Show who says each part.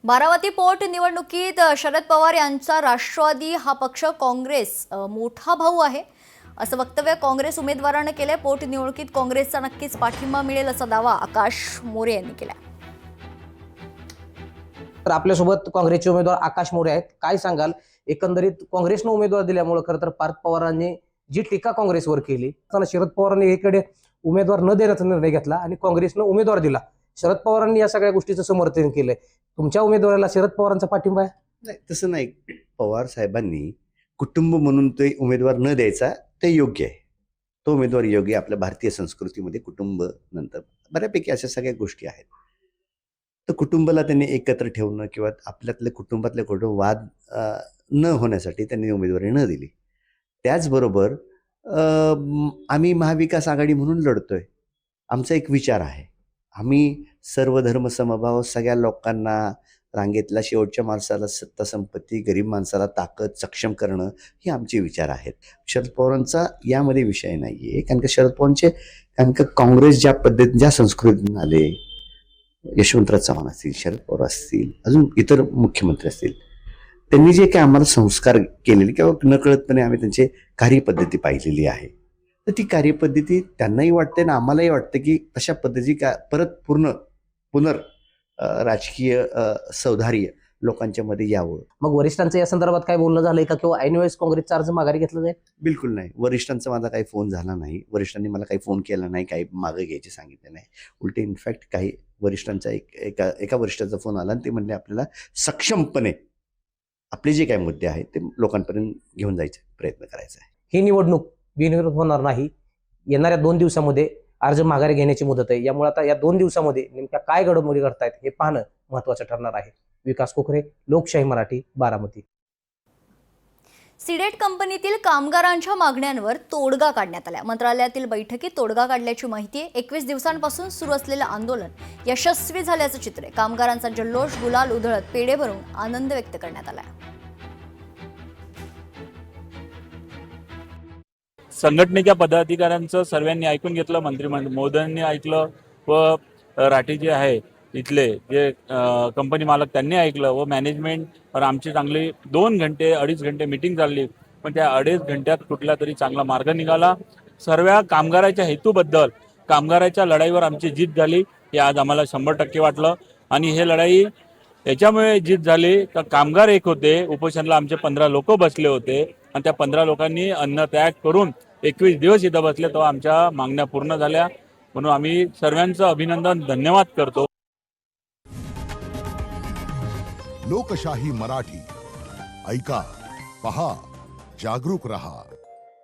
Speaker 1: बारामती पोटनिवडणुकीत शरद पवार यांचा राष्ट्रवादी हा पक्ष काँग्रेस मोठा भाऊ आहे असं वक्तव्य काँग्रेस उमेदवाराने केले। पोटनिवडणुकीत काँग्रेसचा नक्कीच पाठिंबा मिळेल असा दावा आकाश मोरे यांनी केला।
Speaker 2: तर आपल्यासोबत काँग्रेसचे उमेदवार आकाश मोरे आहेत। काय सांगाल, एकंदरीत काँग्रेसने उमेदवार दिल्यामुळे खरं तर पार्थ पवारांनी जी टीका काँग्रेसवर केली, शरद पवारांनी एकीकडे उमेदवार न देण्याचा निर्णय घेतला आणि काँग्रेसने उमेदवार दिला। शरद पवारांनी या सगळ्या गोष्टीचं समर्थन केलंय। तुमच्या उमेदवाराला शरद पवारांचा पाठिंबा आहे?
Speaker 3: नाही, तसं नाही। पवार साहेबांनी कुटुंब म्हणून ते उमेदवार न द्यायचा ते योग्य आहे। तो उमेदवार योग्य आहे। आपल्या भारतीय संस्कृतीमध्ये कुटुंब नंतर बऱ्यापैकी अशा सगळ्या गोष्टी आहेत। तर कुटुंबाला त्यांनी एकत्र ठेवणं किंवा आपल्यातले कुटुंबातले कुटुंब वाद न होण्यासाठी त्यांनी उमेदवारी न दिली। त्याचबरोबर आम्ही महाविकास आघाडी म्हणून लढतोय। आमचा एक विचार आहे, आम्ही सर्व धर्म समभाव, सगळ्या लोकांना, रांगेतल्या शेवटच्या माणसाला सत्ता संपत्ती, गरीब माणसाला ताकद, सक्षम करणं हे आमचे विचार आहेत। शरद पवारांचा यामध्ये विषय नाहीये, कारण का शरद पवारांचे काँग्रेस ज्या पद्धतीने ज्या संस्कृतीने आले, यशवंतराव चव्हाण असतील, शरद पवार असतील, अजून इतर मुख्यमंत्री असतील, त्यांनी जे काही आम्हाला संस्कार केलेले किंवा नकळतपणे आम्ही त्यांची कार्यपद्धती पाहिलेली आहे, तर ती कार्यपद्धती त्यांनाही वाटते ना आम्हालाही वाटतं की तशा पद्धती परत पुनर राजकीय सौधार्य लोकांच्या मध्ये यावं।
Speaker 2: मग वरिष्ठांचं या संदर्भात काय बोलणं झालंय का, किंवा ऐनवेळेस काँग्रेसचा अर्ज माघारी घेतला जाईल?
Speaker 3: बिलकुल नाही, वरिष्ठांचा माझा काही फोन झाला नाही। वरिष्ठांनी मला काही फोन केला नाही, काही मागे घ्यायचे सांगितले नाही। उलटे इनफॅक्ट काही वरिष्ठांचा एका वरिष्ठाचा फोन आला आणि ते म्हणले आपल्याला सक्षमपणे आपले जे काही मुद्दे आहेत ते लोकांपर्यंत घेऊन जायचा प्रयत्न करायचा आहे।
Speaker 2: ही निवडणूक बिनविरोध होणार नाही। येणाऱ्या 2 दिवसांमध्ये अर्ज माघारी घेण्याची मुदत आहे। यामुळे आता या 2 दिवसामध्ये नेमक्या काय घडामोडी घडतायत हे पाहणं महत्त्वाचं ठरणार आहे। विकास कोखरे, लोकशाही मराठी, बारामती।
Speaker 1: सिडेट कंपनीतील कामगारांच्या मागण्यांवर तोडगा काढण्यात आला। मंत्रालयातील बैठकीत तोडगा काढल्याची माहिती आहे। 21 दिवसांपासून सुरू असलेलं आंदोलन यशस्वी झाल्याचं चित्र आहे। कामगारांचा जल्लोष, गुलाल उधळत पेढे भरून आनंद व्यक्त करण्यात आला।
Speaker 4: संघटनेच्या पदाधिकाऱ्यांचं सर्वांनी ऐकून घेतलं, मंत्रिमंडळ महोदयांनी ऐकलं व राठी जे आहे इथले जे कंपनी मालक त्यांनी ऐकलं व मॅनेजमेंट आमची चांगली 2 घंटे 2.5 घंटे मीटिंग चालली, पण त्या 2.5 घंट्यात कुठला तरी चांगला मार्ग निघाला। सर्व कामगाराच्या हेतूबद्दल, कामगाराच्या लढाईवर आमची जीत झाली हे आज आम्हाला 100% वाटलं। आणि हे लढाई याच्यामुळे जीत झाली का कामगार एक होते, उपोषणाला आमचे 15 लोक बसले होते आणि त्या 15 लोकांनी अन्नत्याग करून 21 दिवस इथं बसले, तेव्हा आमच्या मागण्या पूर्ण झाल्या। म्हणून आम्ही सर्वांचं अभिनंदन, धन्यवाद करतो।
Speaker 5: लोकशाही मराठी ऐका, पहा, जागरूक रहा।